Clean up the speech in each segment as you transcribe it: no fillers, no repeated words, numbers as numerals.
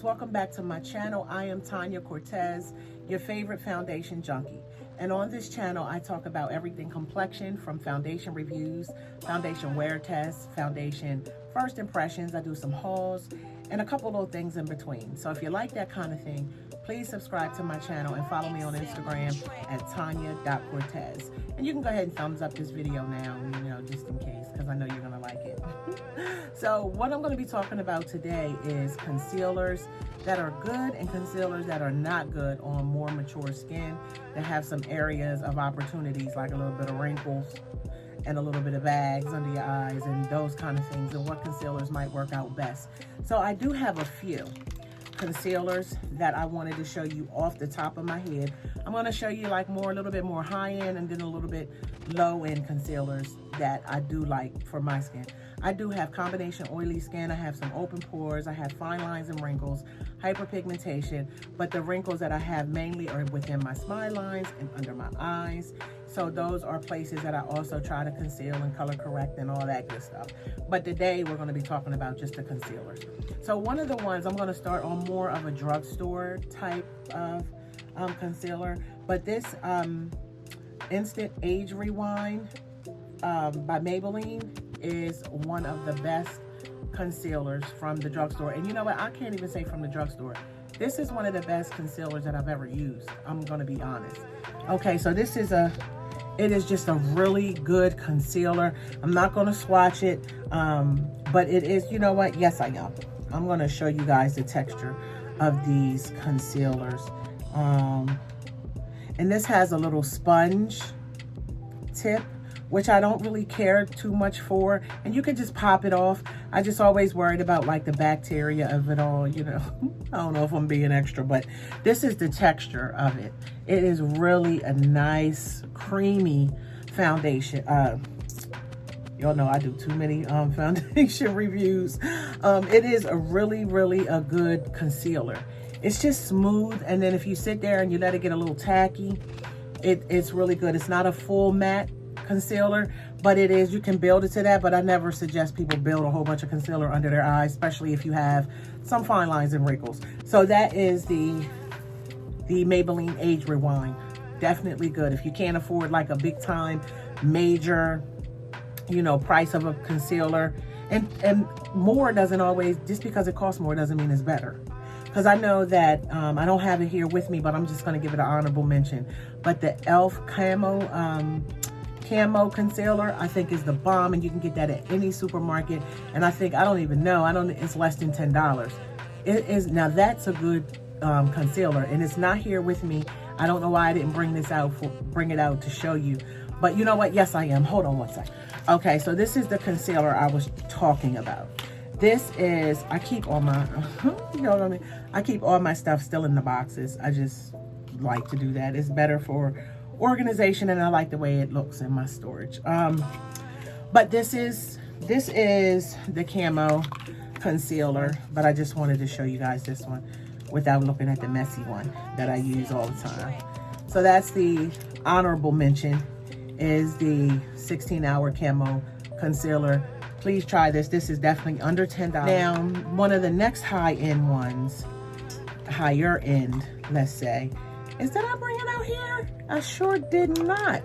welcome back to my channel. I am Tanya Cortez, your favorite foundation junkie. And on this channel, I talk about everything complexion, from foundation reviews, foundation wear tests, foundation first impressions. I do some hauls and a couple little things in between. So if you like that kind of thing, please subscribe to my channel and follow me on Instagram at tanya.cortez. And you can go ahead and thumbs up this video now, just in case, because I know you're gonna like it. So what I'm gonna be talking about today is concealers that are good and concealers that are not good on more mature skin that have some areas of opportunities, like a little bit of wrinkles and a little bit of bags under your eyes and those kind of things, and what concealers might work out best. So I do have a few concealers that I wanted to show you off the top of my head. I'm going to show you like a little bit more high end and then a little bit low end concealers that I do like for my skin. I do have combination oily skin. I have some open pores. I have fine lines and wrinkles, hyperpigmentation, but the wrinkles that I have mainly are within my smile lines and under my eyes. So those are places that I also try to conceal and color correct and all that good stuff. But today we're going to be talking about just the concealers. So one of the ones, I'm going to start on more of a drugstore type of concealer. But this Instant Age Rewind by Maybelline is one of the best concealers from the drugstore. And you know what? I can't even say from the drugstore. This is one of the best concealers that I've ever used. I'm going to be honest. Okay, so it is just a really good concealer. I'm not going to swatch it, but it is, you know what? Yes, I am. I'm going to show you guys the texture of these concealers. And this has a little sponge tip, which I don't really care too much for. And you can just pop it off. I just always worried about like the bacteria of it all, I don't know if I'm being extra, but this is the texture of it. It is really a nice, creamy foundation. Y'all know I do too many foundation reviews. It is a really a good concealer. It's just smooth, and then if you sit there and you let it get a little tacky, it's really good. It's not a full matte concealer, but it is, you can build it to that, but I never suggest people build a whole bunch of concealer under their eyes, especially if you have some fine lines and wrinkles. So that is the Maybelline Age Rewind. Definitely good. If you can't afford like a big time major, price of a concealer, and more doesn't always, just because it costs more doesn't mean it's better. Because I know that, I don't have it here with me, but I'm just going to give it an honorable mention. But the e.l.f. Camo concealer, I think is the bomb, and you can get that at any supermarket. And I think, it's less than $10. It is, now that's a good concealer, and it's not here with me. I don't know why I didn't bring it out to show you. But you know what? Yes, I am. Hold on one second. Okay, so this is the concealer I was talking about. This is, I keep all my, I keep all my stuff still in the boxes. I just like to do that. It's better for organization, and I like the way it looks in my storage. But this is the Camo concealer, but I just wanted to show you guys this one without looking at the messy one that I use all the time. So that's the honorable mention, is the 16-hour Camo concealer. Please try this. This is definitely under $10. Now, one of the next high-end ones, higher end, let's say, is, did I bring it out here? I sure did not.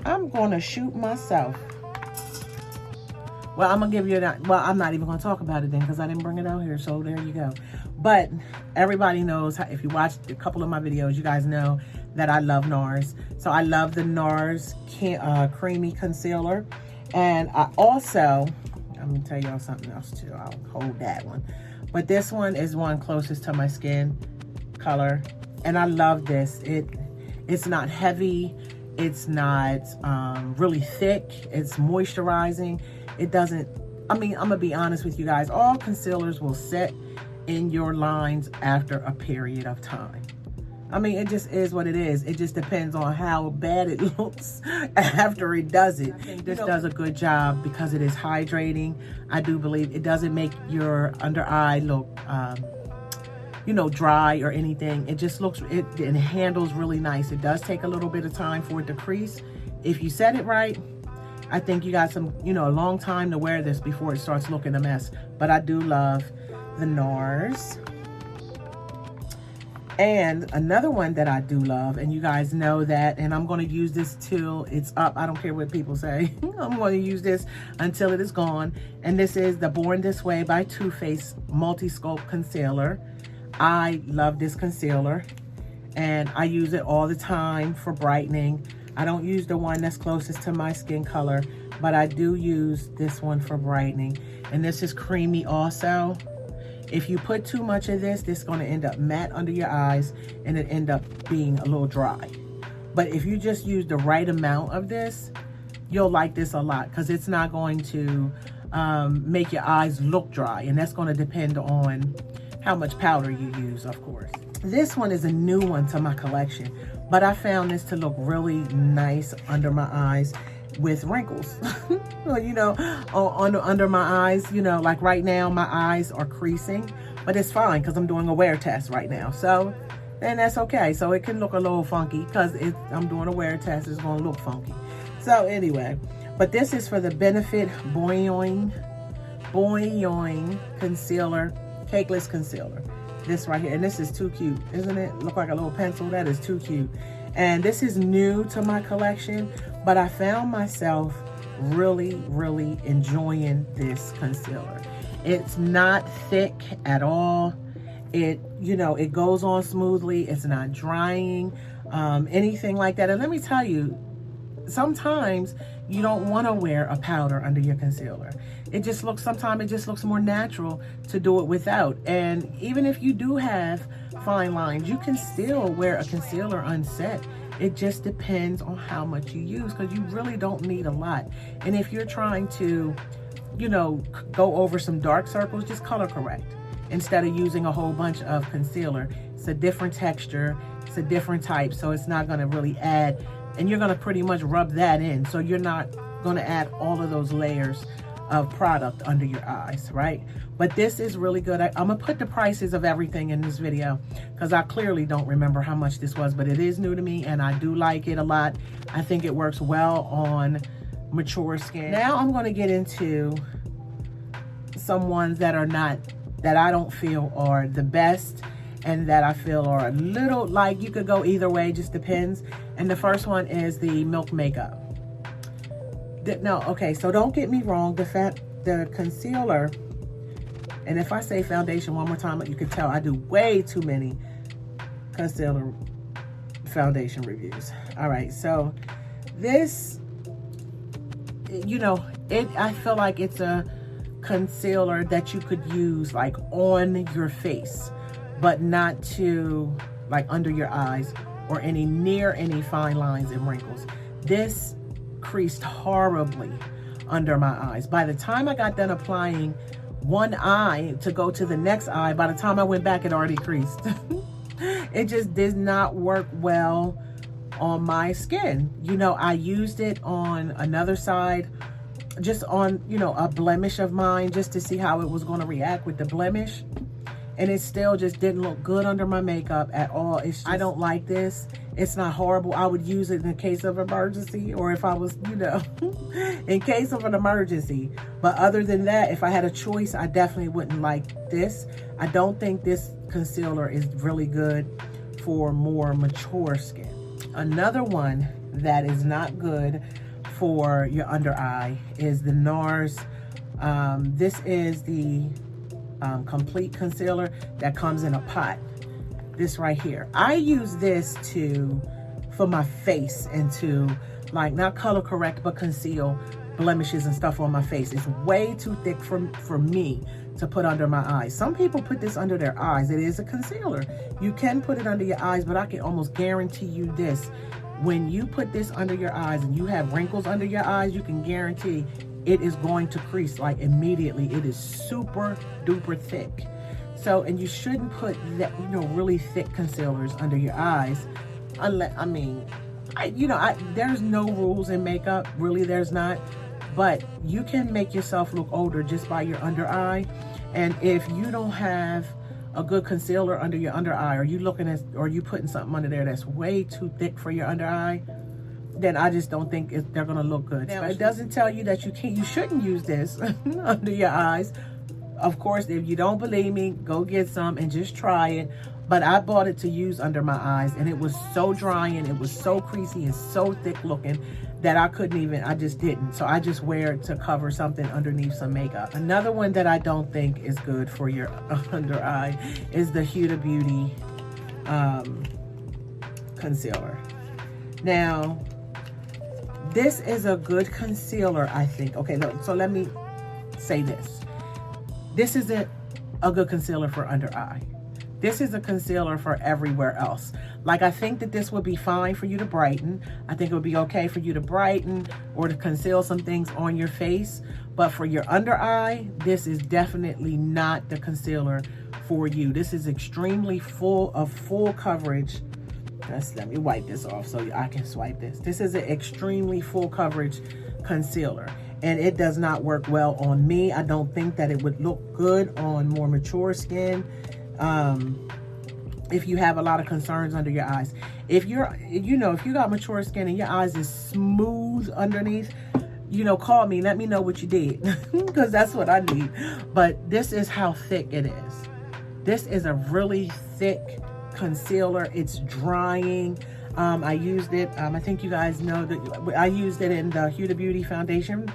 I'm going to shoot myself. Well, I'm going to give you that. Well, I'm not even going to talk about it then, because I didn't bring it out here. So there you go. But everybody knows, if you watched a couple of my videos, you guys know that I love NARS. So I love the NARS Creamy Concealer. And I also, I'm going to tell y'all something else too. I'll hold that one. But this one is one closest to my skin color. And I love this. It's not heavy. It's not really thick. It's moisturizing. It doesn't, I'm going to be honest with you guys. All concealers will set in your lines after a period of time. It just is what it is. It just depends on how bad it looks after it does it. This does a good job because it is hydrating. I do believe it doesn't make your under eye look, dry or anything. It just looks, it handles really nice. It does take a little bit of time for it to crease. If you set it right, I think you got some, a long time to wear this before it starts looking a mess. But I do love the NARS And another one that I do love, and you guys know that, and I'm going to use this till it's up. I don't care what people say. I'm going to use this until it is gone. And this is the Born This Way by Too Faced Multi-Sculpt Concealer. I love this concealer, and I use it all the time for brightening. I don't use the one that's closest to my skin color, but I do use this one for brightening. And this is creamy also. If you put too much of this, this is going to end up matte under your eyes and it end up being a little dry. But if you just use the right amount of this, you'll like this a lot, because it's not going to make your eyes look dry. And that's going to depend on how much powder you use, of course. This one is a new one to my collection, but I found this to look really nice under my eyes with wrinkles. Well, you know, under my eyes, you know, like right now my eyes are creasing, but it's fine because I'm doing a wear test right now. So, and that's okay. So it can look a little funky because I'm doing a wear test. It's going to look funky. So anyway, but this is for the Benefit Boing Concealer, Cakeless Concealer. This right here, and this is too cute, isn't it? Look like a little pencil. That is too cute. And this is new to my collection, but I found myself really enjoying this concealer. It's not thick at all. It, you know, it goes on smoothly. It's not drying, anything like that. And let me tell you, sometimes you don't want to wear a powder under your concealer. It just looks, sometimes it just looks more natural to do it without. And even if you do have fine lines, you can still wear a concealer unset. It just depends on how much you use, because you really don't need a lot. And if you're trying to, you know, go over some dark circles, just color correct instead of using a whole bunch of concealer. It's a different texture, it's a different type, so it's not going to really add, and you're going to pretty much rub that in, so you're not going to add all of those layers of product under your eyes, right? But this is really good. I'm gonna put the prices of everything in this video because I clearly don't remember how much this was, but it is new to me and I do like it a lot. I think it works well on mature skin. Now I'm going to get into some ones that are not, that I don't feel are the best, and that I feel are a little, like you could go either way, just depends. And the first one is the Milk Makeup. No, okay, so don't get me wrong, the concealer, and if I say foundation one more time, you can tell I do way too many concealer foundation reviews. All right, so this, you know, I feel like it's a concealer that you could use like on your face, but not to like under your eyes or near any fine lines and wrinkles. This creased horribly under my eyes. By the time I got done applying one eye to go to the next eye, by the time I went back, it already creased. It just did not work well on my skin. You know, I used it on another side, just on, you know, a blemish of mine, just to see how it was going to react with the blemish. And it still just didn't look good under my makeup at all. It's just, I don't like this. It's not horrible. I would use it in case of emergency, or if I was, you know, in case of an emergency. But other than that, if I had a choice, I definitely wouldn't like this. I don't think this concealer is really good for more mature skin. Another one that is not good for your under eye is the NARS. This is the complete concealer that comes in a pot. This right here, I use this for my face and to like not color correct but conceal blemishes and stuff on my face. It's way too thick for me to put under my eyes. Some people put this under their eyes. It is a concealer. You can put it under your eyes, but I can almost guarantee you this, when you put this under your eyes and you have wrinkles under your eyes, you can guarantee it is going to crease like immediately. It is super duper thick. So, and you shouldn't put that, you know, really thick concealers under your eyes unless, I mean, there's no rules in makeup, really there's not, but you can make yourself look older just by your under eye. And if you don't have a good concealer under your under eye, or you putting something under there that's way too thick for your under eye, then I just don't think they're gonna look good. Now, it doesn't tell you that you shouldn't use this under your eyes. Of course, if you don't believe me, go get some and just try it but I bought it to use under my eyes, and it was so drying, it was so creasy and so thick looking that I couldn't even, I just didn't. So I just wear it to cover something underneath some makeup. Another one that I don't think is good for your under eye is the Huda Beauty concealer. Now, this is a good concealer, I think. Okay, so let me say this. This isn't a good concealer for under eye. This is a concealer for everywhere else. Like, I think that this would be fine for you to brighten. I think it would be okay for you to brighten or to conceal some things on your face. But for your under eye, this is definitely not the concealer for you. This is extremely full coverage. Let me wipe this off so I can swipe this. This is an extremely full coverage concealer, and it does not work well on me. I don't think that it would look good on more mature skin. If you have a lot of concerns under your eyes, if you're, if you got mature skin and your eyes is smooth underneath, call me, let me know what you did, because that's what I need. But this is how thick it is. This is a really thick concealer. It's drying. I used it, I think you guys know that I used it in the Huda Beauty foundation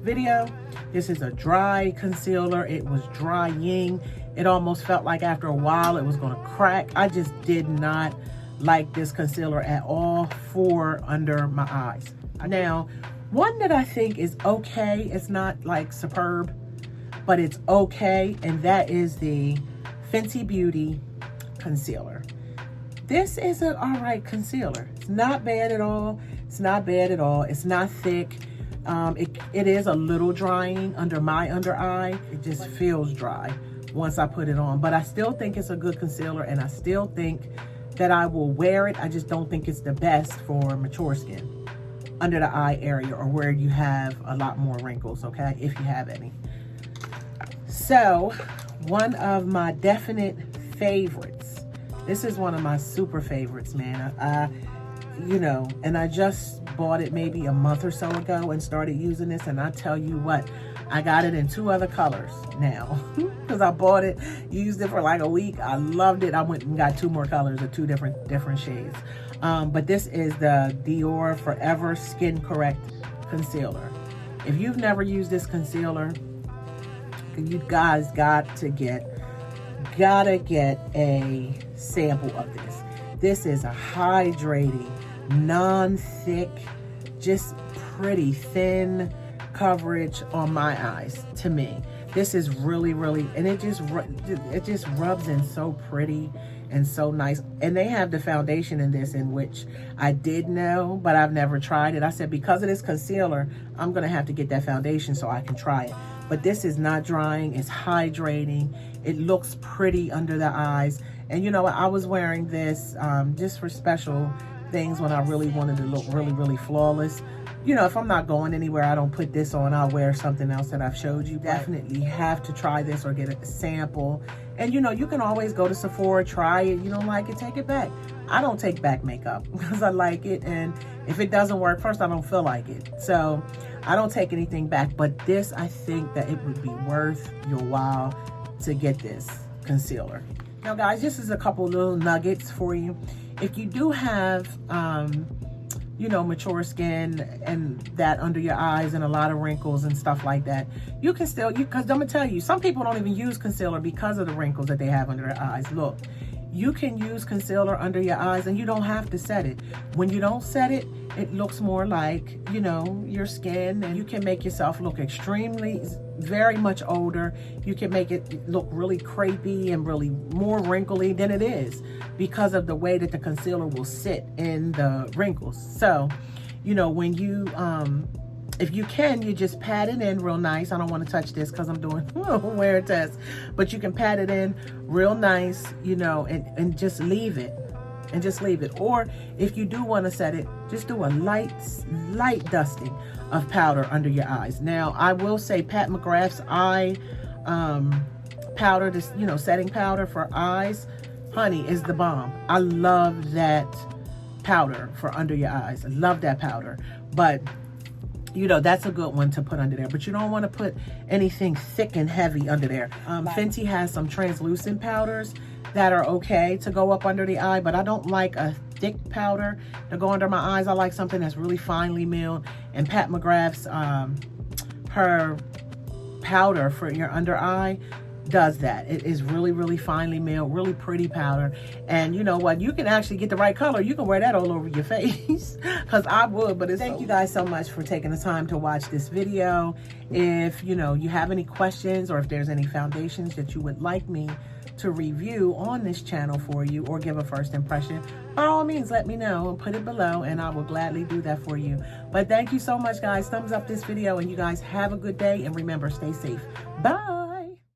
video. This is a dry concealer. It was drying. It almost felt like after a while it was going to crack. I just did not like this concealer at all for under my eyes. Now, one that I think is okay, it's not like superb, but it's okay, and that is the Fenty Beauty concealer. This is an all right concealer. It's not bad at all. It's not bad at all. It's not thick. It is a little drying under my under eye. It just feels dry once I put it on, but I still think it's a good concealer, and I still think that I will wear it. I just don't think it's the best for mature skin under the eye area, or where you have a lot more wrinkles, okay, if you have any. So one of my definite favorites, this is one of my super favorites, man. And I just bought it maybe a month or so ago and started using this, and I tell you what, I got it in 2 other colors now because I bought it, used it for like a week. I loved it. I went and got 2 more colors of 2 different shades. But this is the Dior Forever Skin Correct Concealer. If you've never used this concealer, you guys gotta get a sample of this. This is a hydrating, non-thick, just pretty thin coverage on my eyes. To me, this is really, and it just rubs in so pretty and so nice. And they have the foundation in this, in which I did know, but I've never tried it. I said, because of this concealer, I'm gonna have to get that foundation so I can try it. But this is not drying, it's hydrating, it looks pretty under the eyes. And I was wearing this just for special things when I really wanted to look really flawless. If I'm not going anywhere, I don't put this on. I'll wear something else that I've showed you. Definitely have to try this or get a sample. And you can always go to Sephora, try it. You don't like it, take it back. I don't take back makeup because I like it. And if it doesn't work, first, I don't feel like it. So I don't take anything back. But this, I think that it would be worth your while to get this concealer. Now, guys, this is a couple little nuggets for you. If you do have, mature skin and that under your eyes and a lot of wrinkles and stuff like that, you can still, because I'm gonna tell you, some people don't even use concealer because of the wrinkles that they have under their eyes. Look, you can use concealer under your eyes and you don't have to set it. When you don't set it, it looks more like, your skin, and you can make yourself look very much older. You can make it look really crepey and really more wrinkly than it is because of the way that the concealer will sit in the wrinkles. So, when you, if you can, you just pat it in real nice. I don't want to touch this because I'm doing a wear test, but you can pat it in real nice, and just leave it. Or if you do want to set it, just do a light dusting of powder under your eyes. Now, I will say Pat McGrath's eye powder, this, setting powder for eyes, honey, is the bomb. I love that powder for under your eyes. I love that powder. But that's a good one to put under there, but you don't want to put anything thick and heavy under there. Fenty has some translucent powders that are okay to go up under the eye, but I don't like a thick powder to go under my eyes. I like something that's really finely milled. And Pat McGrath's, her powder for your under eye does that. It is really, really finely milled, really pretty powder. And you know what? You can actually get the right color. You can wear that all over your face, because I would. But thank you guys so much for taking the time to watch this video. If you have any questions, or if there's any foundations that you would like me to review on this channel for you, or give a first impression, by all means let me know and put it below, and I will gladly do that for you. But thank you so much, guys. Thumbs up this video, and you guys have a good day, and remember, stay safe. Bye.